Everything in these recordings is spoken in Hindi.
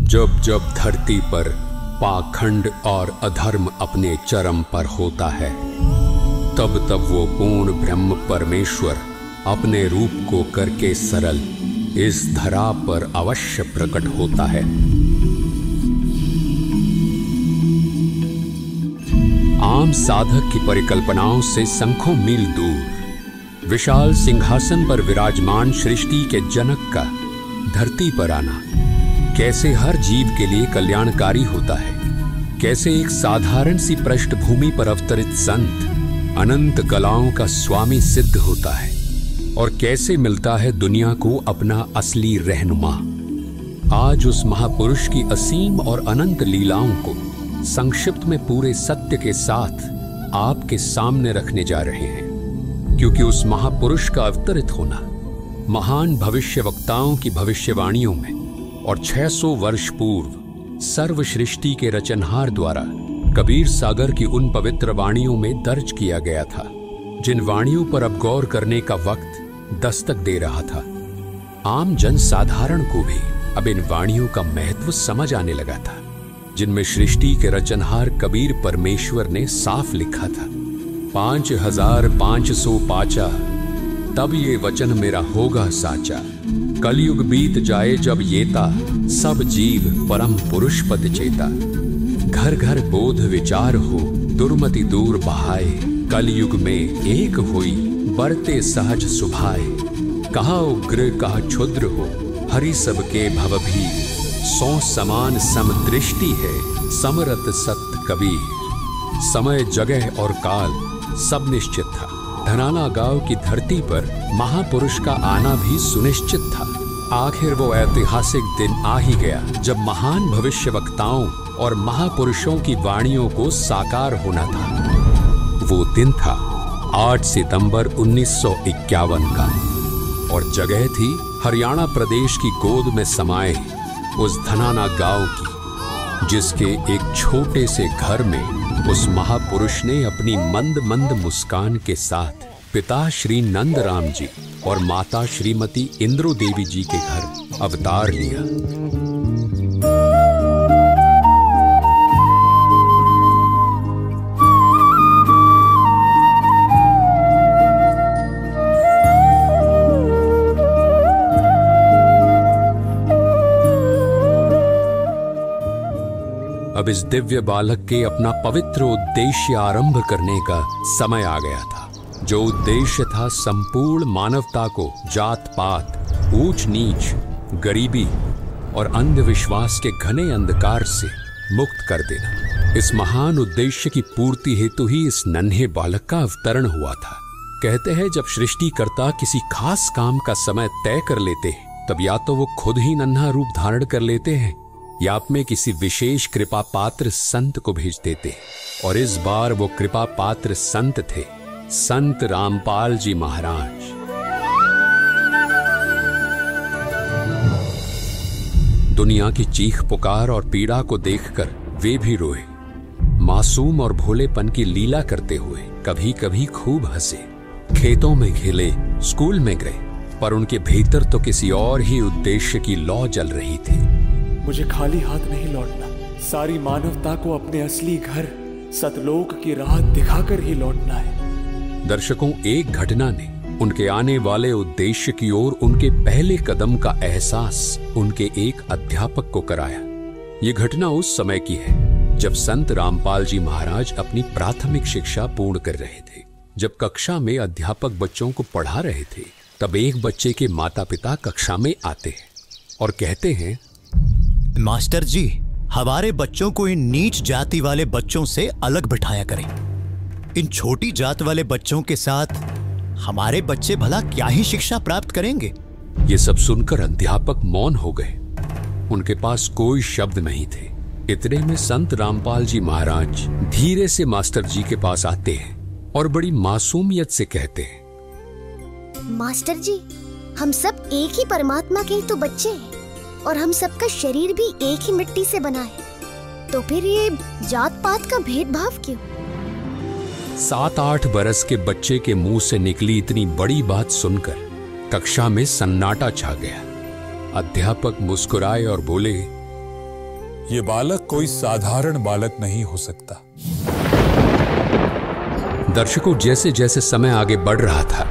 जब जब धरती पर पाखंड और अधर्म अपने चरम पर होता है, तब तब वो पूर्ण ब्रह्म परमेश्वर अपने रूप को करके सरल इस धरा पर अवश्य प्रकट होता है। आम साधक की परिकल्पनाओं से संख्यों मील दूर विशाल सिंहासन पर विराजमान सृष्टि के जनक का धरती पर आना कैसे हर जीव के लिए कल्याणकारी होता है, कैसे एक साधारण सी पृष्ठभूमि पर अवतरित संत अनंत कलाओं का स्वामी सिद्ध होता है, और कैसे मिलता है दुनिया को अपना असली रहनुमा। आज उस महापुरुष की असीम और अनंत लीलाओं को संक्षिप्त में पूरे सत्य के साथ आपके सामने रखने जा रहे हैं, क्योंकि उस महापुरुष का अवतरित होना महान भविष्यवक्ताओं की भविष्यवाणियों में और 600 वर्ष पूर्व सर्व सृष्टि के रचनहार द्वारा कबीर सागर की उन पवित्र वाणियों में दर्ज किया गया था, जिन वाणियों पर अब गौर करने का वक्त दस्तक दे रहा था। आम जन साधारण को भी अब इन वाणियों का महत्व समझ आने लगा था, जिनमें सृष्टि के रचनहार कबीर परमेश्वर ने साफ लिखा था, 5500 पाचा तब ये वचन मेरा होगा साचा। कलयुग बीत जाए जब येता सब जीव परम पुरुष पद चेता। घर घर बोध विचार हो दुर्मति दूर बहाए। कलयुग में एक हुई बरते सहज सुभाए। कहा उग्र कहा क्षुद्र हो हरि सबके भव भी। सौ समान समदृष्टि है समरत सत्य कबीर। समय जगह और काल सब निश्चित था। धनाना गांव की धरती पर महापुरुष का आना भी सुनिश्चित था। आखिर वो ऐतिहासिक दिन आ ही गया जब महान भविष्यवक्ताओं और महापुरुषों की वाणियों को साकार होना था। वो दिन था 8 सितंबर 1951 का, और जगह थी हरियाणा प्रदेश की गोद में समाये उस धनाना गांव की, जिसके एक छोटे से घर में उस महापुरुष ने अपनी मंद मंद मुस्कान के साथ पिता श्री नंदराम जी और माता श्रीमती इंद्रो देवी जी के घर अवतार लिया। अब इस दिव्य बालक के अपना पवित्र उद्देश्य आरंभ करने का समय आ गया था, जो उद्देश्य था संपूर्ण मानवता को जात पात, ऊंच नीच, गरीबी और अंधविश्वास के घने अंधकार से मुक्त कर देना। इस महान उद्देश्य की पूर्ति हेतु ही इस नन्हे बालक का अवतरण हुआ था। कहते हैं जब सृष्टिकर्ता किसी खास काम का समय तय कर लेते हैं, तब या तो वो खुद ही नन्हा रूप धारण कर लेते हैं या आप में किसी विशेष कृपा पात्र संत को भेज देते। और इस बार वो कृपा पात्र संत थे संत रामपाल जी महाराज। दुनिया की चीख पुकार और पीड़ा को देखकर वे भी रोए। मासूम और भोलेपन की लीला करते हुए कभी कभी खूब हंसे। खेतों में खेले, स्कूल में गए, पर उनके भीतर तो किसी और ही उद्देश्य की लौ जल रही थी। मुझे खाली हाथ नहीं लौटना। सारी मानवता को अपने असली घर सतलोक की राह दिखाकर ही लौटना है। दर्शकों, एक घटना ने उनके आने वाले उद्देश्य की ओर उनके पहले कदम का एहसास उनके एक अध्यापक को कराया। ये घटना उस समय की है जब संत रामपाल जी महाराज अपनी प्राथमिक शिक्षा पूर्ण कर रहे थे। जब कक्षा में अध्यापक बच्चों को पढ़ा रहे थे, तब एक बच्चे के माता पिता कक्षा में आते हैं और कहते हैं, मास्टर जी, हमारे बच्चों को इन नीच जाति वाले बच्चों से अलग बिठाया करें। इन छोटी जात वाले बच्चों के साथ हमारे बच्चे भला क्या ही शिक्षा प्राप्त करेंगे। ये सब सुनकर अध्यापक मौन हो गए। उनके पास कोई शब्द नहीं थे। इतने में संत रामपाल जी महाराज धीरे से मास्टर जी के पास आते हैं और बड़ी मासूमियत से कहते हैं, मास्टर जी, हम सब एक ही परमात्मा के तो बच्चे हैं और हम सबका शरीर भी एक ही मिट्टी से बना है, तो फिर ये जात पात का भेदभाव क्यों? 7-8 बरस के बच्चे के मुंह से निकली इतनी बड़ी बात सुनकर कक्षा में सन्नाटा छा गया। अध्यापक मुस्कुराए और बोले, ये बालक कोई साधारण बालक नहीं हो सकता। दर्शकों, जैसे जैसे समय आगे बढ़ रहा था,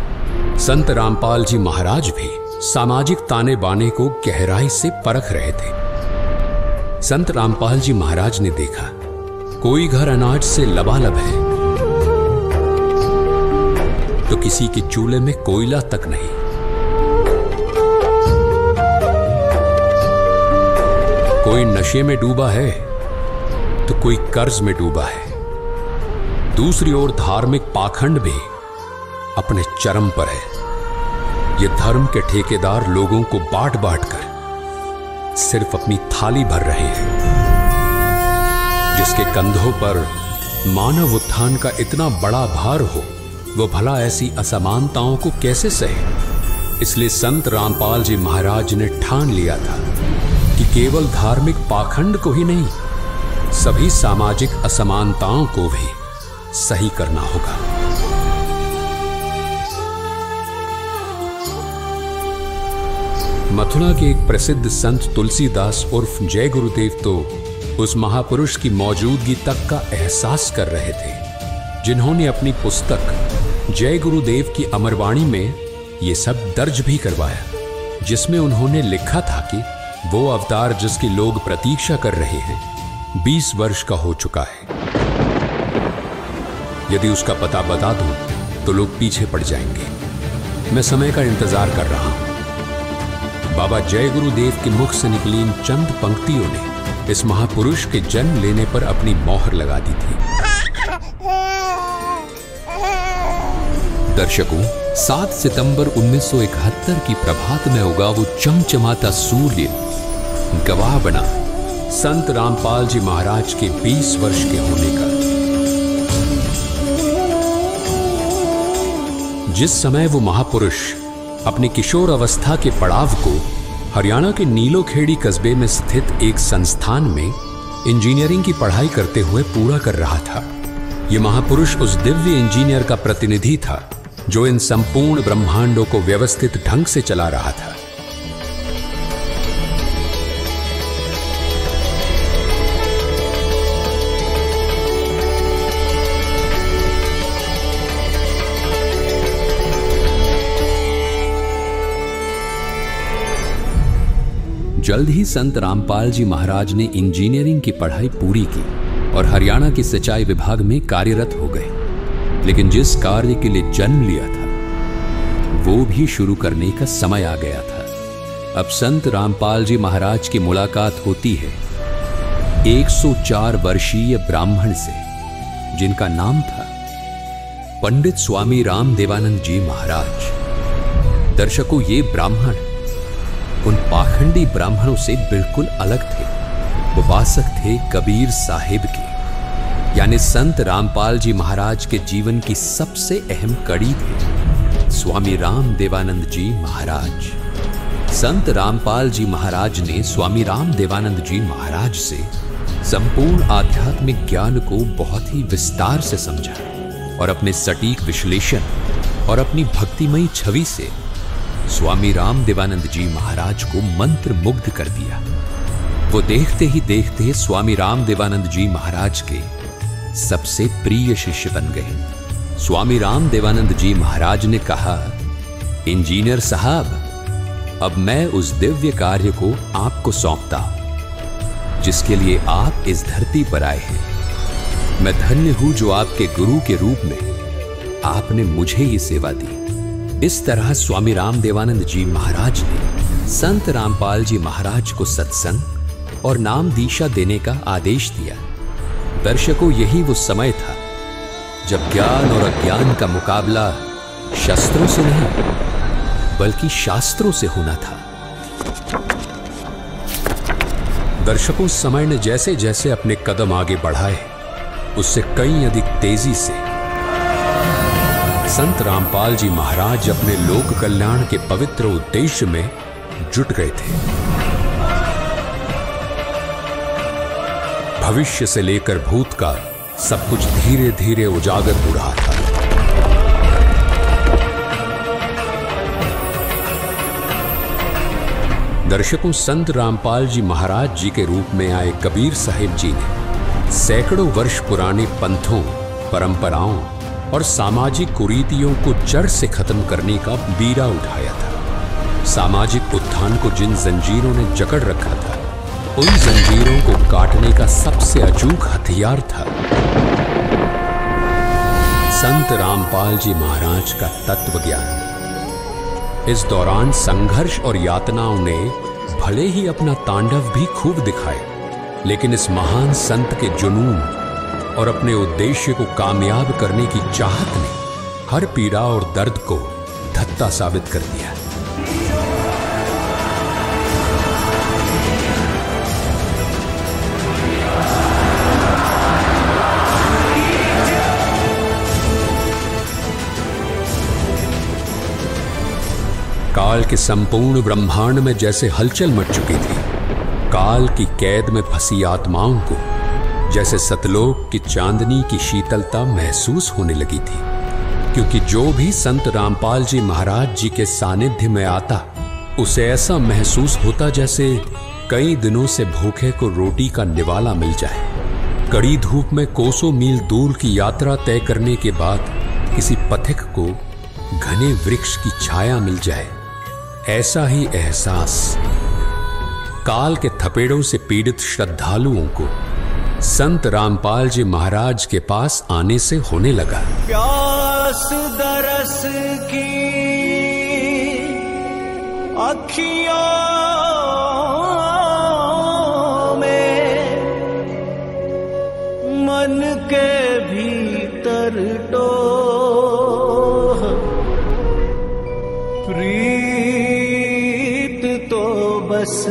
संत रामपाल जी महाराज भी सामाजिक ताने बाने को गहराई से परख रहे थे। संत रामपाल जी महाराज ने देखा कोई घर अनाज से लबालब है तो किसी के चूल्हे में कोयला तक नहीं। कोई नशे में डूबा है तो कोई कर्ज में डूबा है। दूसरी ओर धार्मिक पाखंड भी अपने चरम पर है। ये धर्म के ठेकेदार लोगों को बांट बांट कर सिर्फ अपनी थाली भर रहे हैं। जिसके कंधों पर मानव उत्थान का इतना बड़ा भार हो, वो भला ऐसी असमानताओं को कैसे सहे। इसलिए संत रामपाल जी महाराज ने ठान लिया था कि केवल धार्मिक पाखंड को ही नहीं, सभी सामाजिक असमानताओं को भी सही करना होगा। मथुरा के एक प्रसिद्ध संत तुलसीदास उर्फ जय गुरुदेव तो उस महापुरुष की मौजूदगी तक का एहसास कर रहे थे, जिन्होंने अपनी पुस्तक जय गुरुदेव की अमरवाणी में ये सब दर्ज भी करवाया, जिसमें उन्होंने लिखा था कि वो अवतार जिसकी लोग प्रतीक्षा कर रहे हैं 20 वर्ष का हो चुका है। यदि उसका पता बता दूं तो लोग पीछे पड़ जाएंगे। मैं समय का इंतजार कर रहा हूं। बाबा जय गुरुदेव के मुख से निकली इन चंद पंक्तियों ने इस महापुरुष के जन्म लेने पर अपनी मोहर लगा दी थी। दर्शकों, 7 सितंबर 1971 की प्रभात में उगा वो चमचमाता सूर्य गवाह बना संत रामपाल जी महाराज के 20 वर्ष के होने का। जिस समय वो महापुरुष अपनी किशोर अवस्था के पड़ाव को हरियाणा के नीलोखेड़ी कस्बे में स्थित एक संस्थान में इंजीनियरिंग की पढ़ाई करते हुए पूरा कर रहा था, ये महापुरुष उस दिव्य इंजीनियर का प्रतिनिधि था जो इन संपूर्ण ब्रह्मांडों को व्यवस्थित ढंग से चला रहा था। जल्द ही संत रामपाल जी महाराज ने इंजीनियरिंग की पढ़ाई पूरी की और हरियाणा के सिंचाई विभाग में कार्यरत हो गए। लेकिन जिस कार्य के लिए जन्म लिया था वो भी शुरू करने का समय आ गया था। अब संत रामपाल जी महाराज की मुलाकात होती है 104 वर्षीय ब्राह्मण से, जिनका नाम था पंडित स्वामी राम देवानंद जी महाराज। दर्शकों, ये ब्राह्मण उन पाखंडी ब्राह्मणों से बिल्कुल अलग थे। वो वासक थे कबीर साहिब के, यानी संत रामपाल जी महाराज के जीवन की सबसे अहम कड़ी थे स्वामी राम देवानंद जी महाराज। संत रामपाल जी महाराज ने स्वामी राम देवानंद जी महाराज से संपूर्ण आध्यात्मिक ज्ञान को बहुत ही विस्तार से समझा और अपने सटीक विश्लेषण और अपनी भक्तिमयी छवि से स्वामी राम देवानंद जी महाराज को मंत्र मुग्ध कर दिया। वो देखते ही देखते स्वामी राम देवानंद जी महाराज के सबसे प्रिय शिष्य बन गए। स्वामी राम देवानंद जी महाराज ने कहा, इंजीनियर साहब, अब मैं उस दिव्य कार्य को आपको सौंपता हूं जिसके लिए आप इस धरती पर आए हैं। मैं धन्य हूं जो आपके गुरु के रूप में आपने मुझे ये सेवा दी। इस तरह स्वामी राम देवानंद जी महाराज ने संत रामपाल जी महाराज को सत्संग और नाम दीक्षा देने का आदेश दिया। दर्शकों, यही वो समय था जब ज्ञान और अज्ञान का मुकाबला शस्त्रों से नहीं बल्कि शास्त्रों से होना था। दर्शकों, समय ने जैसे जैसे अपने कदम आगे बढ़ाए उससे कई अधिक तेजी से संत रामपाल जी महाराज अपने लोक कल्याण के पवित्र उद्देश्य में जुट गए थे। भविष्य से लेकर भूतकाल सब कुछ धीरे धीरे उजागर हो रहा था। दर्शकों, संत रामपाल जी महाराज जी के रूप में आए कबीर साहिब जी ने सैकड़ों वर्ष पुराने पंथों, परंपराओं और सामाजिक कुरीतियों को जड़ से खत्म करने का बीड़ा उठाया था। सामाजिक उत्थान को जिन जंजीरों ने जकड़ रखा था, उन जंजीरों को काटने का सबसे अचूक हथियार था संत रामपाल जी महाराज का तत्व ज्ञान। इस दौरान संघर्ष और यातनाओं ने भले ही अपना तांडव भी खूब दिखाया, लेकिन इस महान संत के जुनून और अपने उद्देश्य को कामयाब करने की चाहत ने हर पीड़ा और दर्द को धत्ता साबित कर दिया। काल के संपूर्ण ब्रह्मांड में जैसे हलचल मच चुकी थी। काल की कैद में फंसी आत्माओं को जैसे सतलोक की चांदनी की शीतलता महसूस होने लगी थी, क्योंकि जो भी संत रामपाल जी महाराज जी के सानिध्य में आता, उसे ऐसा महसूस होता जैसे कई दिनों से भूखे को रोटी का निवाला मिल जाए। कड़ी धूप में कोसों मील दूर की यात्रा तय करने के बाद किसी पथिक को घने वृक्ष की छाया मिल जाए, ऐसा ही एहसास काल के थपेड़ों से पीड़ित श्रद्धालुओं को संत रामपाल जी महाराज के पास आने से होने लगा। प्यास दरस की अखियों में मन के भीतर डोह, प्रीत तो बस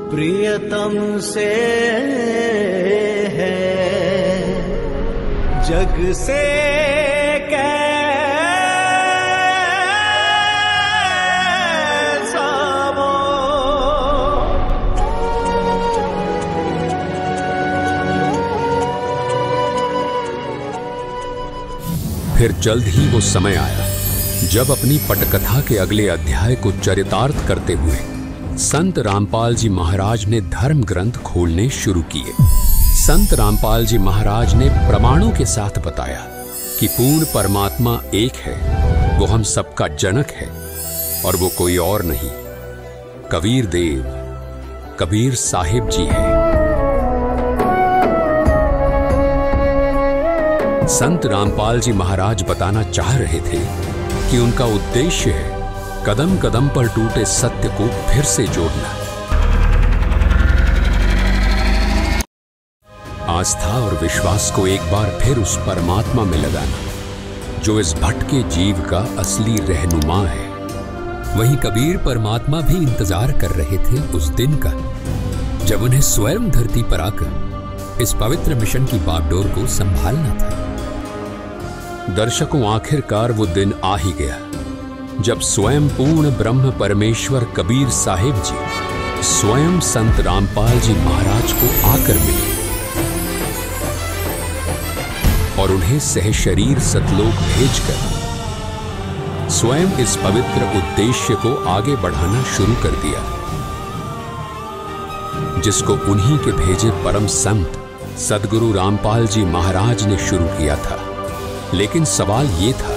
प्रियतम से है, जग से कैसा वो। फिर जल्द ही वो समय आया जब अपनी पटकथा के अगले अध्याय को चरितार्थ करते हुए संत रामपाल जी महाराज ने धर्म ग्रंथ खोलने शुरू किए। संत रामपाल जी महाराज ने प्रमाणों के साथ बताया कि पूर्ण परमात्मा एक है, वो हम सबका जनक है और वो कोई और नहीं, कबीर देव, कबीर साहिब जी है। संत रामपाल जी महाराज बताना चाह रहे थे कि उनका उद्देश्य है कदम कदम पर टूटे सत्य को फिर से जोड़ना, आस्था और विश्वास को एक बार फिर उस परमात्मा में लगाना जो इस भटके जीव का असली रहनुमा है। वहीं कबीर परमात्मा भी इंतजार कर रहे थे उस दिन का जब उन्हें स्वयं धरती पर आकर इस पवित्र मिशन की बागडोर को संभालना था। दर्शकों, आखिरकार वो दिन आ ही गया जब स्वयं पूर्ण ब्रह्म परमेश्वर कबीर साहिब जी स्वयं संत रामपाल जी महाराज को आकर मिले और उन्हें सहशरीर सतलोक भेजकर स्वयं इस पवित्र उद्देश्य को आगे बढ़ाना शुरू कर दिया जिसको उन्हीं के भेजे परम संत सद्गुरु रामपाल जी महाराज ने शुरू किया था। लेकिन सवाल यह था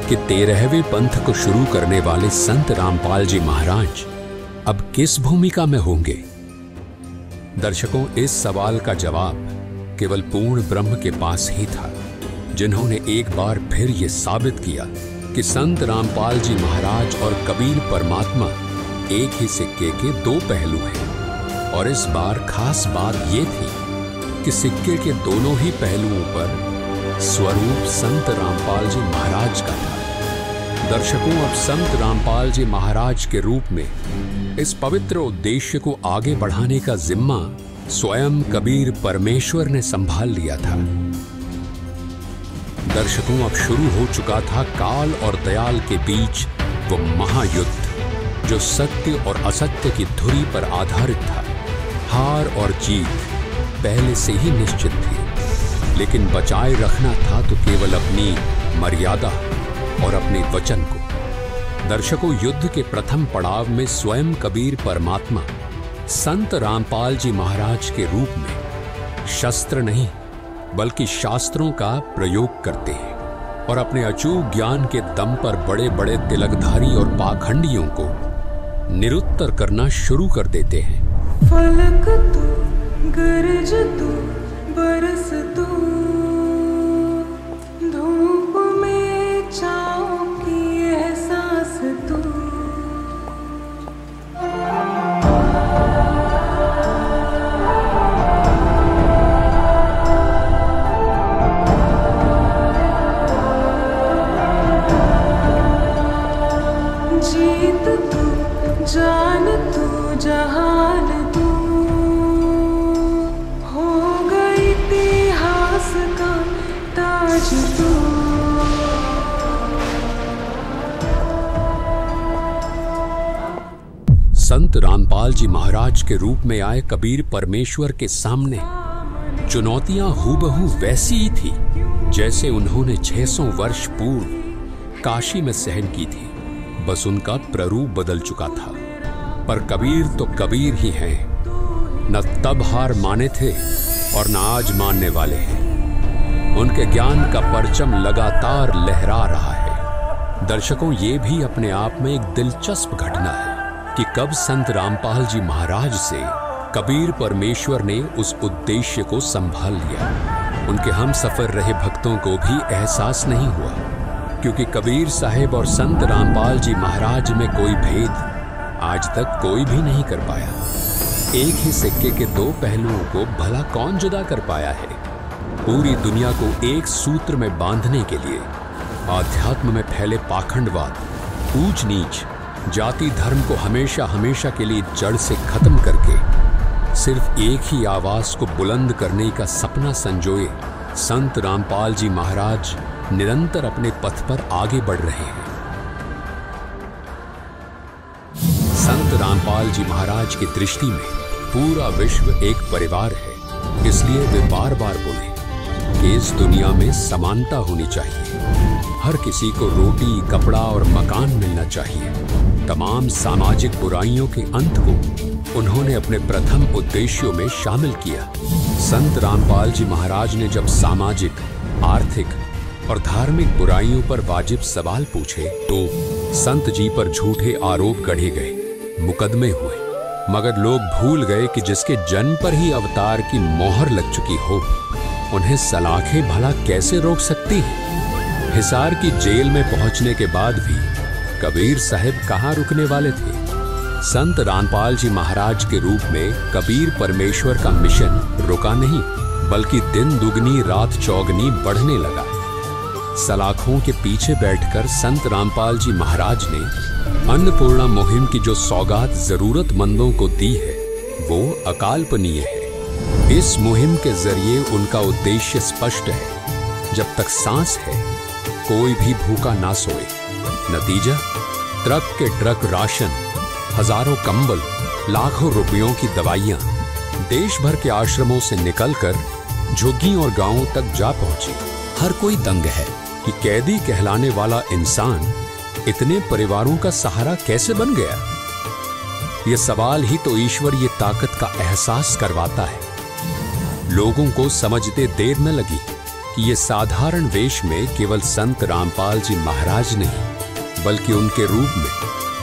कि 13वें पंथ को शुरू करने वाले संत रामपाल जी महाराज अब किस भूमिका में होंगे? दर्शकों, इस सवाल का जवाब केवल पूर्ण ब्रह्म के पास ही था, जिन्होंने एक बार फिर यह साबित किया कि संत रामपाल जी महाराज और कबीर परमात्मा एक ही सिक्के के दो पहलू हैं। और इस बार खास बात यह थी कि सिक्के के दोनों ही पहलुओं पर स्वरूप संत रामपाल जी महाराज का था। दर्शकों, अब संत रामपाल जी महाराज के रूप में इस पवित्र उद्देश्य को आगे बढ़ाने का जिम्मा स्वयं कबीर परमेश्वर ने संभाल लिया था। दर्शकों, अब शुरू हो चुका था काल और दयाल के बीच वो महायुद्ध जो सत्य और असत्य की धुरी पर आधारित था। हार और जीत पहले से ही निश्चित थी, लेकिन बचाए रखना था तो केवल अपनी मर्यादा और अपने वचन को। दर्शकों, युद्ध के प्रथम पड़ाव में स्वयं कबीर परमात्मा संत रामपाल जी महाराज के रूप में शस्त्र नहीं बल्कि शास्त्रों का प्रयोग करते हैं और अपने अचूक ज्ञान के दम पर बड़े बड़े तिलकधारी और पाखंडियों को निरुत्तर करना शुरू कर देते हैं। फलक तू, गरज तू, बरस तू, धूप में छाँव की एहसास तू। जीत तू, जान तू, जहान तू, हो गई इतिहास का ताज तू। संत रामपाल जी महाराज के रूप में आए कबीर परमेश्वर के सामने चुनौतियां हूबहू वैसी ही थी जैसे उन्होंने 600 वर्ष पूर्व काशी में सहन की थी। बस उनका प्ररूप बदल चुका था। पर कबीर तो कबीर ही हैं। न तब हार माने थे और न आज मानने वाले हैं। उनके ज्ञान का परचम लगातार लहरा रहा है। दर्शकों, ये भी अपने आप में एक दिलचस्प घटना है कि कब संत रामपाल जी महाराज से कबीर परमेश्वर ने उस उद्देश्य को संभाल लिया। उनके हम सफर रहे भक्तों को भी एहसास नहीं हुआ, क्योंकि कबीर साहिब और संत रामपाल जी महाराज में कोई भेद आज तक कोई भी नहीं कर पाया। एक ही सिक्के के दो पहलुओं को भला कौन जुदा कर पाया है? पूरी दुनिया को एक सूत्र में बांधने के लिए आध्यात्म में फैले पाखंडवाद, ऊंच नीच, जाति धर्म को हमेशा हमेशा के लिए जड़ से खत्म करके सिर्फ एक ही आवाज को बुलंद करने का सपना संजोए संत रामपाल जी महाराज निरंतर अपने पथ पर आगे बढ़ रहे हैं। संत रामपाल जी महाराज की दृष्टि में पूरा विश्व एक परिवार है। इसलिए वे बार बार बोले कि इस दुनिया में समानता होनी चाहिए। हर किसी को रोटी, कपड़ा और मकान मिलना चाहिए। तमाम सामाजिक बुराइयों के अंत को उन्होंने अपने प्रथम उद्देश्यों में शामिल किया। संत रामपाल जी महाराज ने जब सामाजिक, आर्थिक और धार्मिक बुराइयों पर वाजिब सवाल पूछे तो संत जी पर झूठे आरोप गढ़े गए, मुकदमे हुए। मगर लोग भूल गए कि जिसके जन्म पर ही अवतार की मोहर लग चुकी हो, उन्हें सलाखें भला कैसे रोक सकती है? हिसार की जेल में पहुंचने के बाद भी कबीर साहिब कहाँ रुकने वाले थे? संत रामपाल जी महाराज के रूप में कबीर परमेश्वर का मिशन रुका नहीं, बल्कि दिन दुगनी रात चौगनी बढ़ने लगा। सलाखों के पीछे बैठकर संत रामपाल जी महाराज ने अन्नपूर्णा मुहिम की जो सौगात जरूरतमंदों को दी है वो अकाल्पनीय है। इस मुहिम के जरिए उनका उद्देश्य स्पष्ट है, जब तक सांस है कोई भी भूखा ना सोए। नतीजा, ट्रक के ट्रक राशन, हजारों कंबल, लाखों रुपयों की दवाइयां देश भर के आश्रमों से निकलकर झुग्गी और गांवों तक जा पहुंची। हर कोई दंग है कि कैदी कहलाने वाला इंसान इतने परिवारों का सहारा कैसे बन गया। यह सवाल ही तो ईश्वरीय ताकत का एहसास करवाता है। लोगों को समझते देर न लगी कि ये साधारण वेश में केवल संत रामपाल जी महाराज नहीं, बल्कि उनके रूप में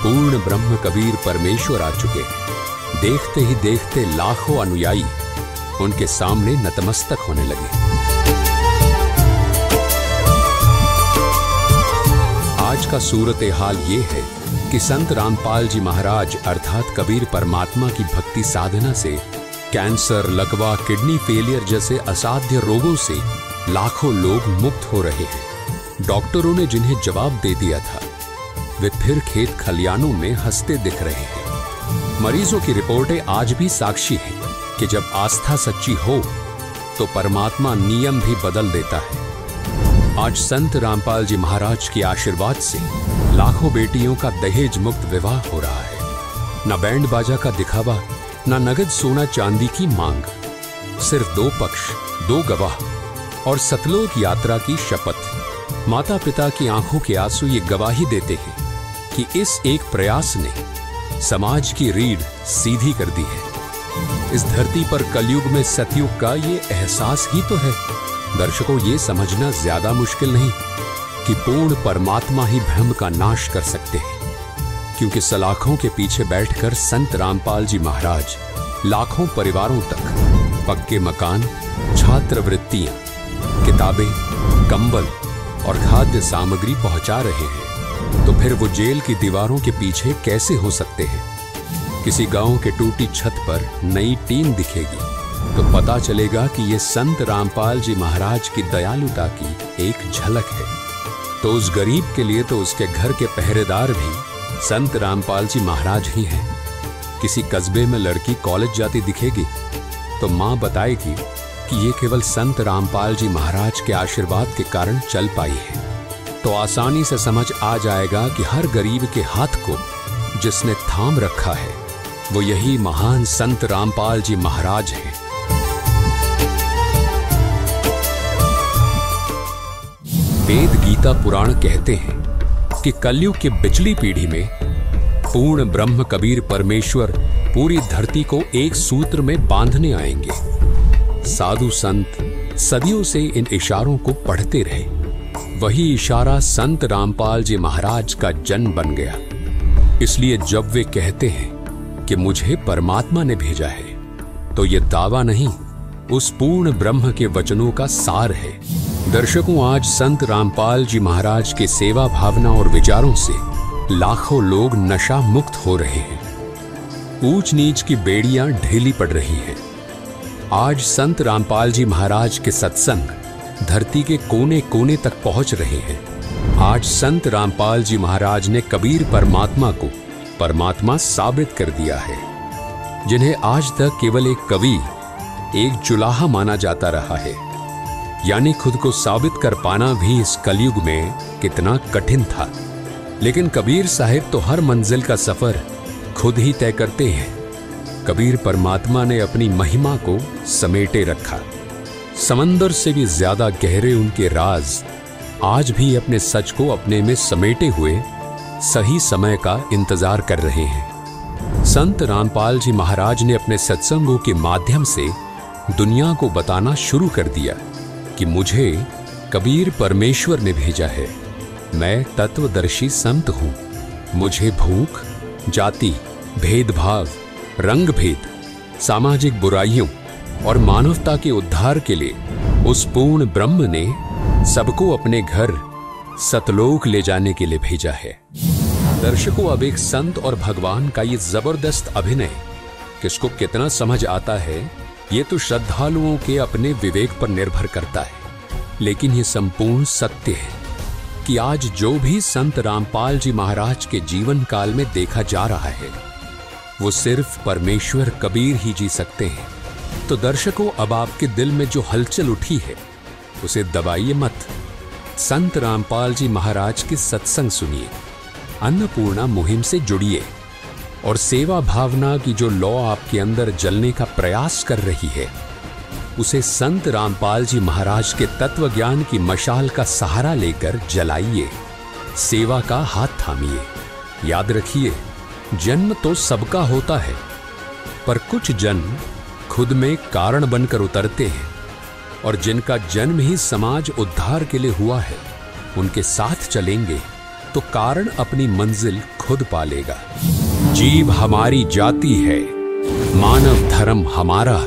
पूर्ण ब्रह्म कबीर परमेश्वर आ चुके हैं। देखते ही देखते लाखों अनुयायी उनके सामने नतमस्तक होने लगे। आज का सूरत हाल ये है कि संत रामपाल जी महाराज अर्थात कबीर परमात्मा की भक्ति साधना से कैंसर, लकवा, किडनी फेलियर जैसे असाध्य रोगों से लाखों लोग मुक्त हो रहे हैं। डॉक्टरों ने जिन्हें जवाब दे दिया था वे फिर खेत खलियानों में हंसते दिख रहे हैं। मरीजों की रिपोर्टें आज भी साक्षी हैं कि जब आस्था सच्ची हो तो परमात्मा नियम भी बदल देता है। आज संत रामपाल जी महाराज के आशीर्वाद से लाखों बेटियों का दहेज मुक्त विवाह हो रहा है। न बैंड बाजा का दिखावा, न नगद सोना चांदी की मांग, सिर्फ दो पक्ष, दो गवाह और सतलोक यात्रा की शपथ। माता पिता की आंखों के आंसू ये गवाही देते हैं कि इस एक प्रयास ने समाज की रीढ़ सीधी कर दी है। इस धरती पर कलयुग में सतयुग का ये एहसास ही तो है। दर्शकों, ये समझना ज्यादा मुश्किल नहीं कि पूर्ण परमात्मा ही भ्रम का नाश कर सकते हैं, क्योंकि सलाखों के पीछे बैठकर संत रामपाल जी महाराज लाखों परिवारों तक पक्के मकान, छात्रवृत्तियां, किताबें, कंबल और खाद्य सामग्री पहुंचा रहे हैं, तो फिर वो जेल की दीवारों के पीछे कैसे हो सकते हैं? किसी गांव के टूटी छत पर नई टीन दिखेगी तो पता चलेगा कि ये संत रामपाल जी महाराज की दयालुता की एक झलक है। तो उस गरीब के लिए तो उसके घर के पहरेदार भी संत रामपाल जी महाराज ही हैं। किसी कस्बे में लड़की कॉलेज जाती दिखेगी तो मां बताएगी कि ये केवल संत रामपाल जी महाराज के आशीर्वाद के कारण चल पाई है। तो आसानी से समझ आ जाएगा कि हर गरीब के हाथ को जिसने थाम रखा है वो यही महान संत रामपाल जी महाराज हैं। वेद गीता पुराण कहते हैं कि कलयुग की बिचली पीढ़ी में पूर्ण ब्रह्म कबीर परमेश्वर पूरी धरती को एक सूत्र में बांधने आएंगे। साधु संत सदियों से इन इशारों को पढ़ते रहे। वही इशारा संत रामपाल जी महाराज का जन्म बन गया। इसलिए जब वे कहते हैं कि मुझे परमात्मा ने भेजा है, तो ये दावा नहीं, उस पूर्ण ब्रह्म के वचनों का सार है। दर्शकों, आज संत रामपाल जी महाराज के सेवा भावना और विचारों से लाखों लोग नशा मुक्त हो रहे हैं। ऊंच नीच की बेड़ियां ढीली पड़ रही हैं। आज संत रामपाल जी महाराज के सत्संग धरती के कोने कोने तक पहुंच रहे हैं। आज संत रामपाल जी महाराज ने कबीर परमात्मा को परमात्मा साबित कर दिया है। जिन्हें आज तक केवल एक कवि, एक जुलाहा माना जाता रहा है, यानी खुद को साबित कर पाना भी इस कलयुग में कितना कठिन था। लेकिन कबीर साहिब तो हर मंजिल का सफर खुद ही तय करते हैं। कबीर परमात्मा ने अपनी महिमा को समेटे रखा। समंदर से भी ज्यादा गहरे उनके राज आज भी अपने सच को अपने में समेटे हुए सही समय का इंतजार कर रहे हैं। संत रामपाल जी महाराज ने अपने सत्संगों के माध्यम से दुनिया को बताना शुरू कर दिया कि मुझे कबीर परमेश्वर ने भेजा है। मैं तत्वदर्शी संत हूं। मुझे भूख, जाति, भेदभाव, रंग भेद, सामाजिक बुराइयों और मानवता के उद्धार के लिए उस पूर्ण ब्रह्म ने सबको अपने घर सतलोक ले जाने के लिए भेजा है। दर्शकों, अब एक संत और भगवान का ये जबरदस्त अभिनय किसको कितना समझ आता है, ये तो श्रद्धालुओं के अपने विवेक पर निर्भर करता है। लेकिन ये संपूर्ण सत्य है कि आज जो भी संत रामपाल जी महाराज के जीवन काल में देखा जा रहा है, वो सिर्फ परमेश्वर कबीर ही जी सकते हैं। तो दर्शकों, अब आपके दिल में जो हलचल उठी है उसे दबाइए मत। संत रामपाल जी महाराज के सत्संग सुनिए, अन्नपूर्णा मुहिम से जुड़िए और सेवा भावना की जो लौ आपके अंदर जलने का प्रयास कर रही है, उसे संत रामपाल जी महाराज के तत्व ज्ञान की मशाल का सहारा लेकर जलाइए। सेवा का हाथ थामिए। याद रखिए, जन्म तो सबका होता है, पर कुछ जन खुद में कारण बनकर उतरते हैं, और जिनका जन्म ही समाज उद्धार के लिए हुआ है, उनके साथ चलेंगे तो कारण अपनी मंजिल खुद पालेगा। जीव हमारी जाति है, मानव धर्म हमारा।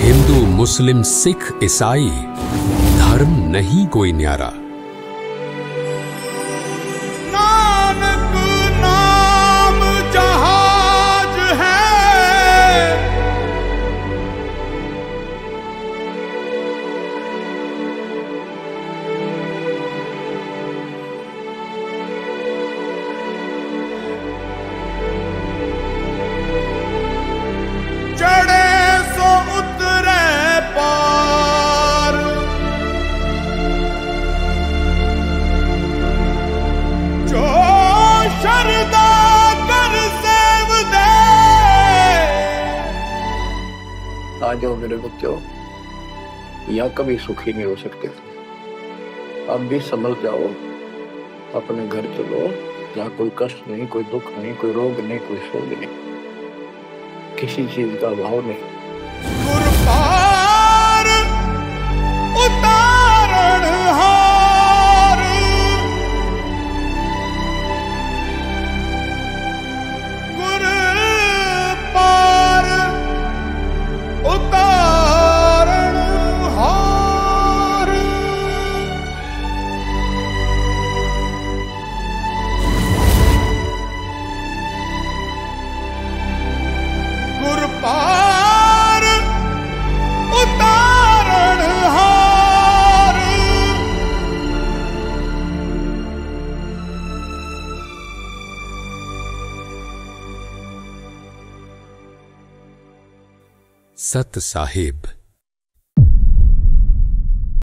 हिंदू, मुस्लिम, सिख, ईसाई, धर्म नहीं कोई न्यारा। नानक नाम जहाज है, चढ़े सो उतरे पार, जो शरदा कर सेव दे। आ जाओ मेरे बच्चों, यहाँ कभी सुखी नहीं हो सकते। अब भी समझ जाओ, अपने घर चलो, जहाँ कोई कष्ट नहीं, कोई दुख नहीं, कोई रोग नहीं, कोई शोक नहीं, किसी चीज का अभाव नहीं। गुर पार उतारण हार, गुर पार उतारण हार। गुर पार उतारण हार। सत साहिब